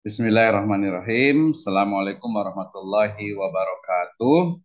Bismillahirrahmanirrahim. Assalamualaikum warahmatullahi wabarakatuh.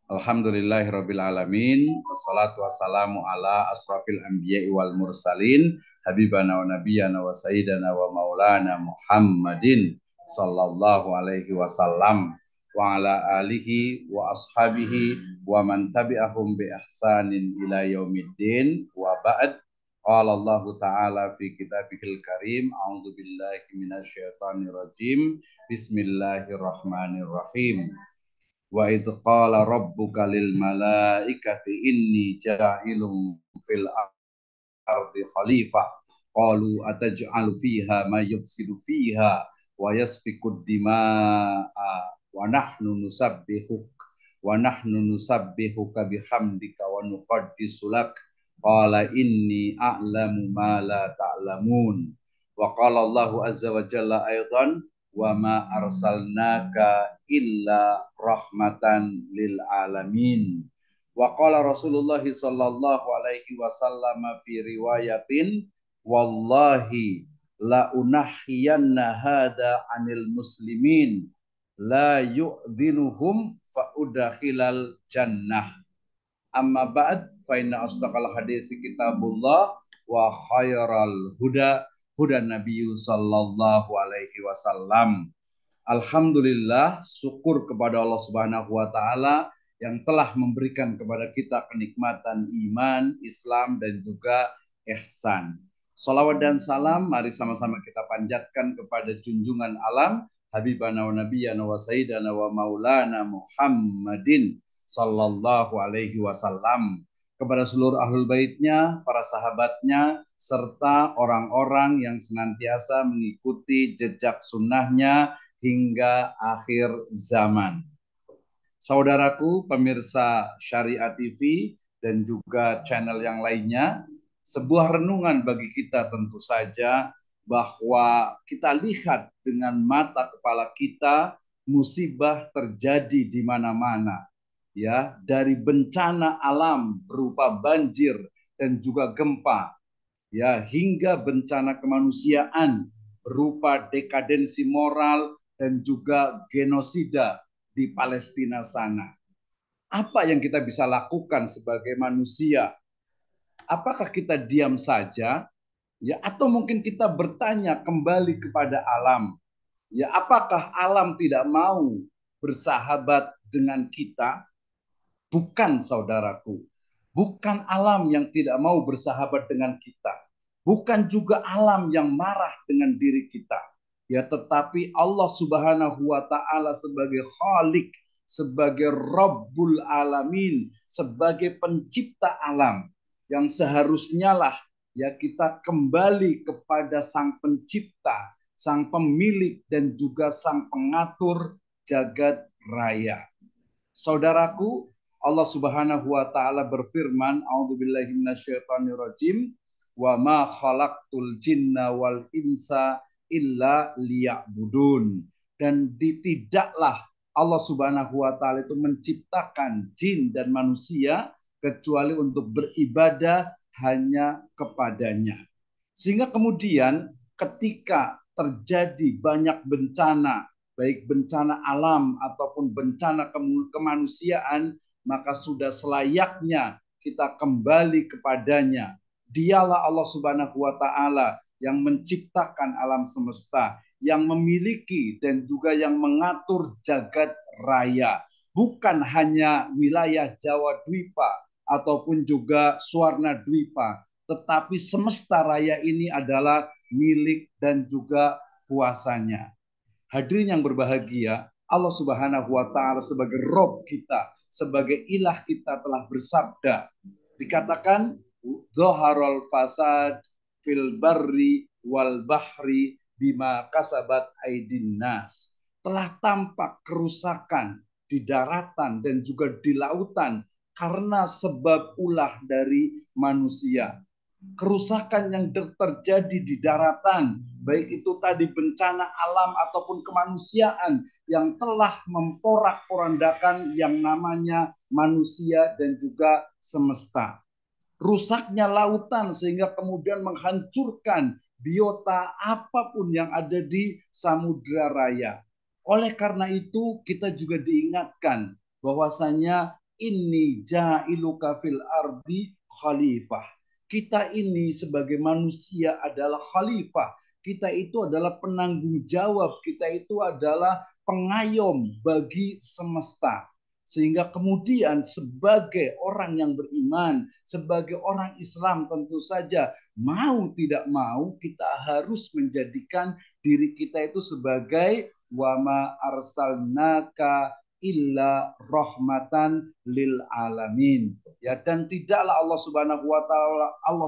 Alhamdulillahirabbil alamin. Wassalatu wassalamu ala asrafil anbiya'i wal mursalin. Habibana wa nabiyyana wa sayyidana wa maulana Muhammadin sallallahu alaihi wasallam wa ala alihi wa ashabihi wa man tabi'ahum bi ihsanin ila yaumiddin wa ba'd. Qala Allah Ta'ala fi kitabihil karim. A'udzu billahi minasyaitonir rajim. Bismillahirrahmanirrahim. Wa idh qala rabbuka lil malaikati inni ja'ilun fil ardi khalifah qalu ataj'alu fiha ma yufsidu fiha wa yasfiku dima'a wa nahnu nusabbihuka bihamdika wa nuqaddisu lak qala inni a'lamu ma la ta'lamun wa qala Allahu azza wa jalla aidan wa ma arsalnaka illa rahmatan lil alamin. Wa qala Rasulullah sallallahu alaihi wasallam fi riwayatin wallahi la unahiyanna hada anil muslimin la yu'dinuhum fa udakhilal jannah. Amma ba'd fa inna asdaqal hadisi kitabullah wa khairal huda huda nabiyyu sallallahu alaihi wasallam. Alhamdulillah, syukur kepada Allah Subhanahu wa taala yang telah memberikan kepada kita kenikmatan iman, Islam dan juga ihsan. Salawat dan salam mari sama-sama kita panjatkan kepada junjungan alam Habibana wa Nabiyana wa Sayyidana wa Maulana Muhammadin sallallahu alaihi wasallam, kepada seluruh ahlul baitnya, para sahabatnya, serta orang-orang yang senantiasa mengikuti jejak sunnahnya hingga akhir zaman. Saudaraku pemirsa Syariah TV dan juga channel yang lainnya, sebuah renungan bagi kita tentu saja bahwa kita lihat dengan mata kepala kita musibah terjadi di mana-mana, ya, dari bencana alam berupa banjir dan juga gempa, ya, hingga bencana kemanusiaan berupa dekadensi moral dan juga genosida di Palestina sana. Apa yang kita bisa lakukan sebagai manusia? Apakah kita diam saja, ya, atau mungkin kita bertanya kembali kepada alam, ya, apakah alam tidak mau bersahabat dengan kita? Bukan, saudaraku. Bukan alam yang tidak mau bersahabat dengan kita. Bukan juga alam yang marah dengan diri kita. Ya, tetapi Allah Subhanahu wa taala sebagai Khalik, sebagai Rabbul Alamin, sebagai pencipta alam yang seharusnya lah, ya, kita kembali kepada Sang Pencipta, Sang Pemilik dan juga Sang Pengatur jagat raya. Saudaraku, Allah Subhanahu wa taala berfirman, A'udzubillahi minasyaitonirrajim, wa ma khalaqtul jinna wal insa illa liya'budun. Dan tidaklah Allah Subhanahu wa taala itu menciptakan jin dan manusia kecuali untuk beribadah hanya kepadanya. Sehingga kemudian ketika terjadi banyak bencana, baik bencana alam ataupun bencana kemanusiaan, maka sudah selayaknya kita kembali kepadanya. Dialah Allah Subhanahu wa taala yang menciptakan alam semesta, yang memiliki dan juga yang mengatur jagat raya. Bukan hanya wilayah Jawa Dwipa ataupun juga Suwarna Dwipa, tetapi semesta raya ini adalah milik dan juga kuasanya. Hadirin yang berbahagia, Allah Subhanahu wa taala sebagai Rob kita, sebagai ilah kita telah bersabda. Dikatakan Zoharul fasad fil barri wal bahri bima kasabat aidin nas. Telah tampak kerusakan di daratan dan juga di lautan karena sebab ulah dari manusia. Kerusakan yang terjadi di daratan, baik itu tadi bencana alam ataupun kemanusiaan yang telah memporak-porandakan yang namanya manusia dan juga semesta. rusaknya lautan sehingga kemudian menghancurkan biota apapun yang ada di samudra raya. Oleh karena itu kita juga diingatkan bahwasanya ini ja'iluka fil ardi khalifah. Kita ini sebagai manusia adalah khalifah. Kita itu adalah penanggung jawab. Kita itu adalah pengayom bagi semesta. Sehingga kemudian sebagai orang yang beriman, sebagai orang Islam tentu saja mau tidak mau kita harus menjadikan diri kita itu sebagai wama arsalnaka illa rahmatan lil alamin. Ya, dan tidaklah Allah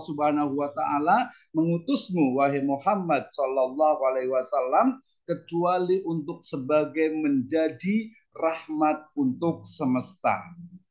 Subhanahu wa taala mengutusmu wahai Muhammad sallallahu alaihi wasallam kecuali untuk sebagai menjadi rahmat untuk semesta.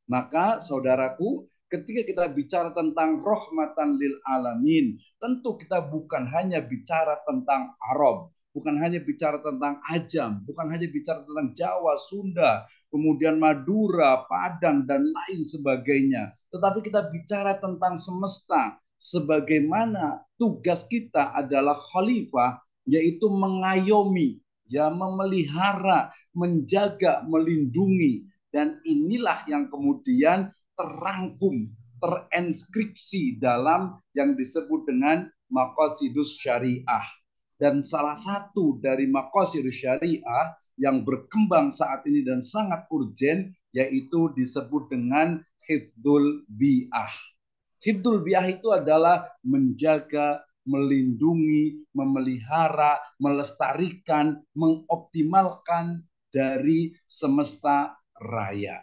Maka saudaraku, ketika kita bicara tentang rahmatan lil alamin, tentu kita bukan hanya bicara tentang Arab, bukan hanya bicara tentang Ajam, bukan hanya bicara tentang Jawa, Sunda, kemudian Madura, Padang, dan lain sebagainya. Tetapi kita bicara tentang semesta, sebagaimana tugas kita adalah khalifah, yaitu mengayomi, ya, memelihara, menjaga, melindungi. Dan inilah yang kemudian terangkum, terenskripsi dalam yang disebut dengan maqasidus syariah. Dan salah satu dari maqasidus syariah yang berkembang saat ini dan sangat urgen yaitu disebut dengan hifdzul bi'ah. Hifdzul bi'ah itu adalah menjaga, melindungi, memelihara, melestarikan, mengoptimalkan dari semesta raya.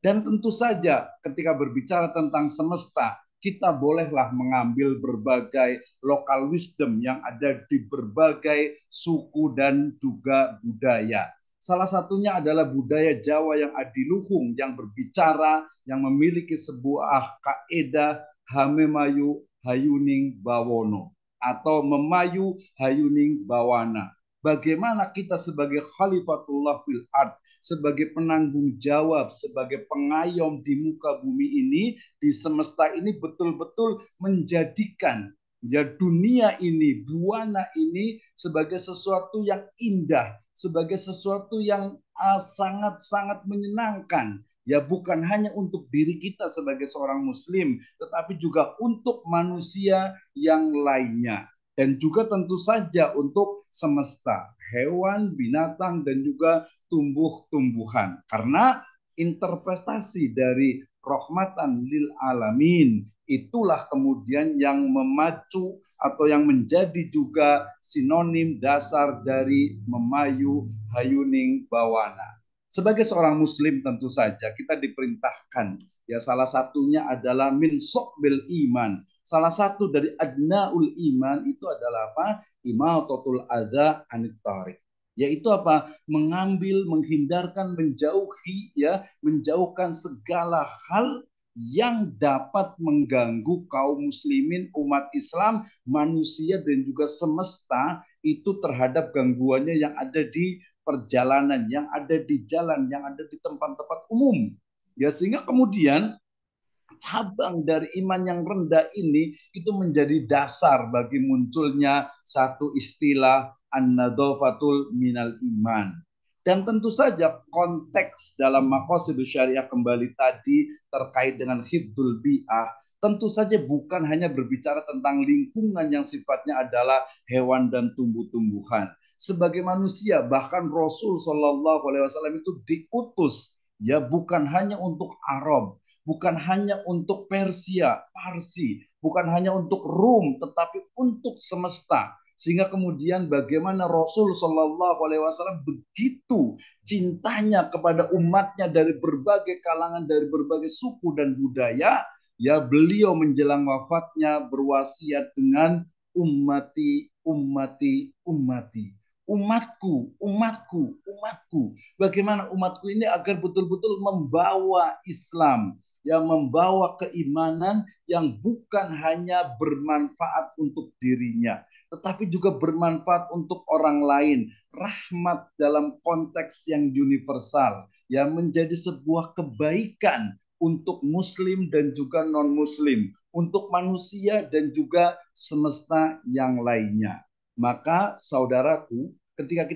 Dan tentu saja ketika berbicara tentang semesta, kita bolehlah mengambil berbagai lokal wisdom yang ada di berbagai suku dan juga budaya. Salah satunya adalah budaya Jawa yang adiluhung, yang berbicara, yang memiliki sebuah kaidah hamemayu hayuning bawono atau memayu hayuning bawana. Bagaimana kita sebagai khalifatullah fil ard, sebagai penanggung jawab, sebagai pengayom di muka bumi ini, di semesta ini betul-betul menjadikan ya dunia ini, buana ini sebagai sesuatu yang indah, sebagai sesuatu yang sangat-sangat menyenangkan. Ya bukan hanya untuk diri kita sebagai seorang muslim, tetapi juga untuk manusia yang lainnya. Dan juga tentu saja untuk semesta, hewan, binatang, dan juga tumbuh-tumbuhan. Karena interpretasi dari rahmatan lil alamin itulah kemudian yang memacu atau yang menjadi juga sinonim dasar dari memayu hayuning bawana. Sebagai seorang muslim tentu saja kita diperintahkan, ya salah satunya adalah min sokbil iman. Salah satu dari adnaul iman itu adalah apa? Imatatul adza anit tariq. Yaitu apa? Mengambil, menghindarkan, menjauhi, ya, menjauhkan segala hal yang dapat mengganggu kaum muslimin, umat Islam, manusia dan juga semesta itu terhadap gangguannya yang ada di perjalanan, yang ada di jalan, yang ada di tempat-tempat umum. Ya sehingga kemudian cabang dari iman yang rendah ini itu menjadi dasar bagi munculnya satu istilah an-nadhafatul minal iman. Dan tentu saja konteks dalam maqasidus syariah kembali tadi terkait dengan hifdzul bi'ah tentu saja bukan hanya berbicara tentang lingkungan yang sifatnya adalah hewan dan tumbuh-tumbuhan. Sebagai manusia bahkan Rasul Shallallahu Alaihi Wasallam itu diutus ya bukan hanya untuk Arab, bukan hanya untuk Persia, Parsi, bukan hanya untuk Rum, tetapi untuk semesta. Sehingga kemudian bagaimana Rasul Shallallahu Alaihi Wasallam begitu cintanya kepada umatnya dari berbagai kalangan, dari berbagai suku dan budaya, ya beliau menjelang wafatnya berwasiat dengan ummati, ummati, ummati. Umatku, umatku, umatku. Bagaimana umatku ini agar betul-betul membawa Islam, yang membawa keimanan yang bukan hanya bermanfaat untuk dirinya, tetapi juga bermanfaat untuk orang lain. Rahmat dalam konteks yang universal, yang menjadi sebuah kebaikan untuk muslim dan juga non-muslim, untuk manusia dan juga semesta yang lainnya. Maka saudaraku, ketika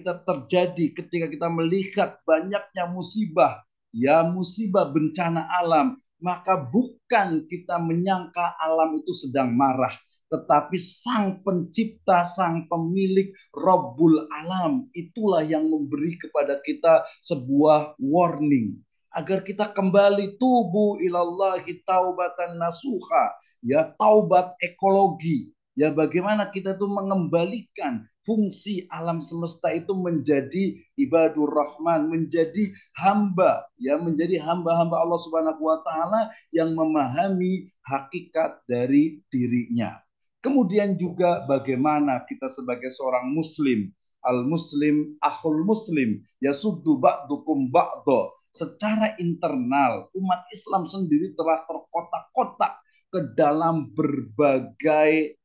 kita melihat banyaknya musibah, ya musibah bencana alam, maka bukan kita menyangka alam itu sedang marah, tetapi sang pencipta, sang pemilik Rabbul Alam, itulah yang memberi kepada kita sebuah warning agar kita kembali tubuh ilallahi taubatan nasuha, ya taubat ekologi, ya bagaimana kita tuh mengembalikan fungsi alam semesta itu menjadi ibadur rahman, menjadi hamba, ya menjadi hamba-hamba Allah Subhanahu wa taala yang memahami hakikat dari dirinya. Kemudian juga bagaimana kita sebagai seorang muslim, al muslim akhul muslim, yasuddu ba'dukum ba'do. Secara internal umat Islam sendiri telah terkotak-kotak ke dalam berbagai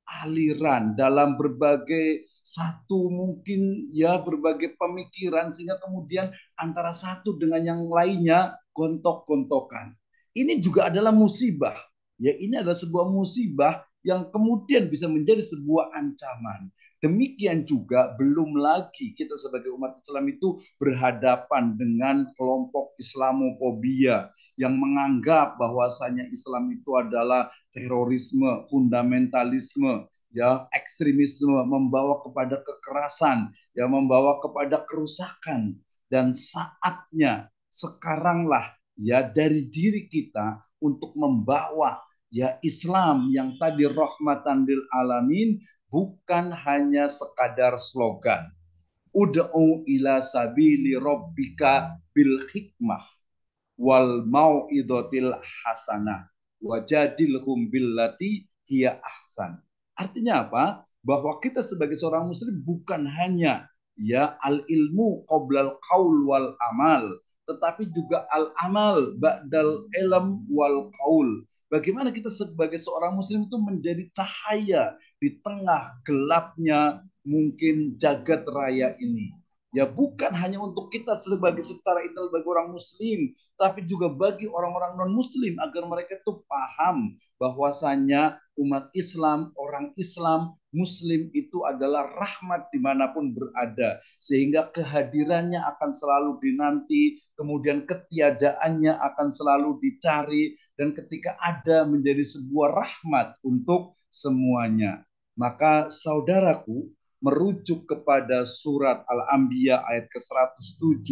aliran, dalam berbagai satu mungkin ya berbagai pemikiran, sehingga kemudian antara satu dengan yang lainnya gontok-gontokan. Ini juga adalah musibah. Ya, ini adalah sebuah musibah yang kemudian bisa menjadi sebuah ancaman. Demikian juga belum lagi kita sebagai umat Islam itu berhadapan dengan kelompok Islamofobia yang menganggap bahwasanya Islam itu adalah terorisme, fundamentalisme, ya ekstremisme, membawa kepada kekerasan, ya membawa kepada kerusakan. Dan saatnya sekaranglah ya dari diri kita untuk membawa ya Islam yang tadi rahmatan lil alamin, bukan hanya sekadar slogan. Ud'u ila sabili rabbika bil hikmah wal mau'idotil hasanah wajadilhum billati hiya ahsan. Artinya apa? Bahwa kita sebagai seorang muslim bukan hanya ya al ilmu qoblal qaul wal amal, tetapi juga al amal ba'dal ilm wal qaul. Bagaimana kita sebagai seorang muslim itu menjadi cahaya di tengah gelapnya mungkin jagat raya ini. Ya bukan hanya untuk kita sebagai secara intel bagi orang muslim, tapi juga bagi orang-orang non-muslim agar mereka itu paham bahwasanya umat Islam, orang Islam, muslim itu adalah rahmat dimanapun berada. Sehingga kehadirannya akan selalu dinanti, kemudian ketiadaannya akan selalu dicari, dan ketika ada menjadi sebuah rahmat untuk semuanya. Maka saudaraku, merujuk kepada surat Al-Anbiya ayat ke-107,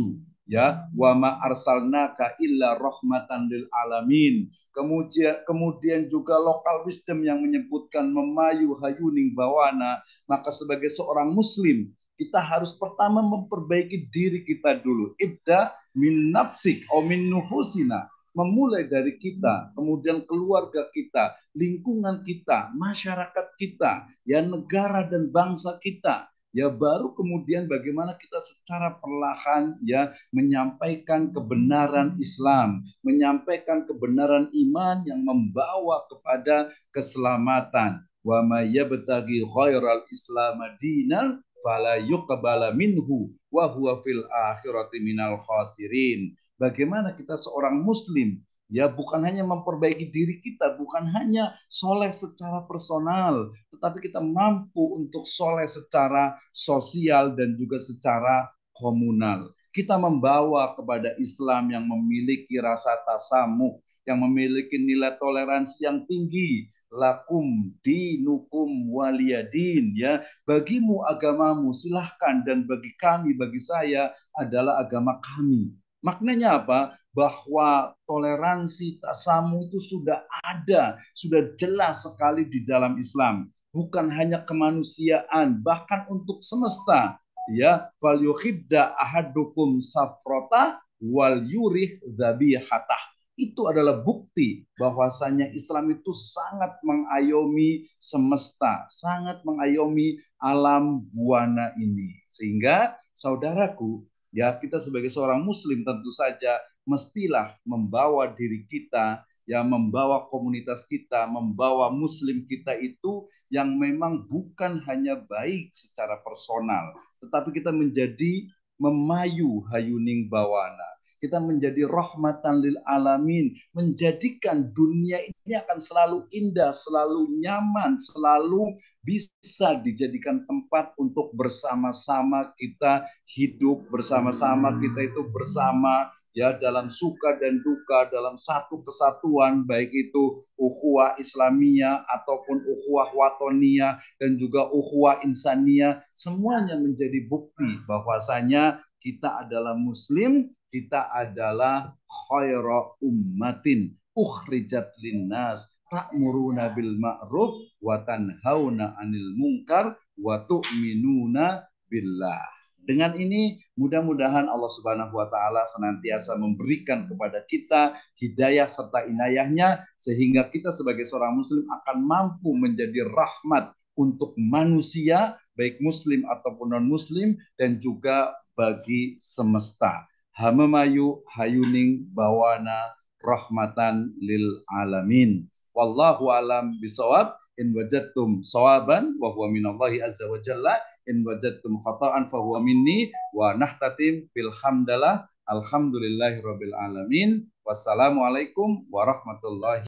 ya wa ma arsalnaka illa rahmatan lil alamin. Kemudian juga lokal wisdom yang menyebutkan memayu hayuning bawana. Maka sebagai seorang muslim kita harus pertama memperbaiki diri kita dulu. Ibda min nafsik atau min nufusina, memulai dari kita, kemudian keluarga kita, lingkungan kita, masyarakat kita, ya negara dan bangsa kita. Ya baru kemudian bagaimana kita secara perlahan ya menyampaikan kebenaran Islam, menyampaikan kebenaran iman yang membawa kepada keselamatan. Wa may yabtaghi khairal islam dinan fala yuqbala minhu wa huwa fil akhirati minal khasirin. Bagaimana kita seorang muslim ya bukan hanya memperbaiki diri kita, bukan hanya soleh secara personal, tetapi kita mampu untuk soleh secara sosial dan juga secara komunal. Kita membawa kepada Islam yang memiliki rasa tasamuh, yang memiliki nilai toleransi yang tinggi. Lakum dinukum waliyadin, ya bagimu agamamu silahkan, dan bagi kami, bagi saya adalah agama kami. Maknanya apa? Bahwa toleransi tasamu itu sudah ada, sudah jelas sekali di dalam Islam. Bukan hanya kemanusiaan, bahkan untuk semesta. Ya, fal yuhibda ahadukum safrota wal yurih dzabihatah. Itu adalah bukti bahwasanya Islam itu sangat mengayomi semesta, sangat mengayomi alam buana ini. Sehingga saudaraku, ya kita sebagai seorang muslim tentu saja mestilah membawa diri kita, ya membawa komunitas kita, membawa muslim kita itu yang memang bukan hanya baik secara personal, tetapi kita menjadi memayu hayuning bawana. kita menjadi rahmatan lil alamin, menjadikan dunia ini akan selalu indah, selalu nyaman, selalu bisa dijadikan tempat untuk bersama-sama kita hidup, bersama-sama kita itu bersama ya dalam suka dan duka, dalam satu kesatuan, baik itu ukhuwah Islamiyah ataupun ukhuwah Watoniyah dan juga ukhuwah Insaniyah, semuanya menjadi bukti bahwasanya kita adalah muslim, kita adalah khaira ummatin ukhrijat linnas ta'muruna bil ma'ruf wa tanhauna 'anil munkar wa tu'minuna billah. Dengan ini mudah-mudahan Allah Subhanahu wa taala senantiasa memberikan kepada kita hidayah serta inayahnya sehingga kita sebagai seorang muslim akan mampu menjadi rahmat untuk manusia baik muslim ataupun non muslim dan juga bagi semesta. Hamamayu hayuning bawana rahmatan lil alamin. Wallahu alam bisawab. In wajadtum sawaban wa huwa minallahi azza wa jalla, in wajadtum khata'an fa huwa minni, wa nahtatim bil hamdalah alhamdulillahi rabbil alamin. Wassalamualaikum warahmatullahi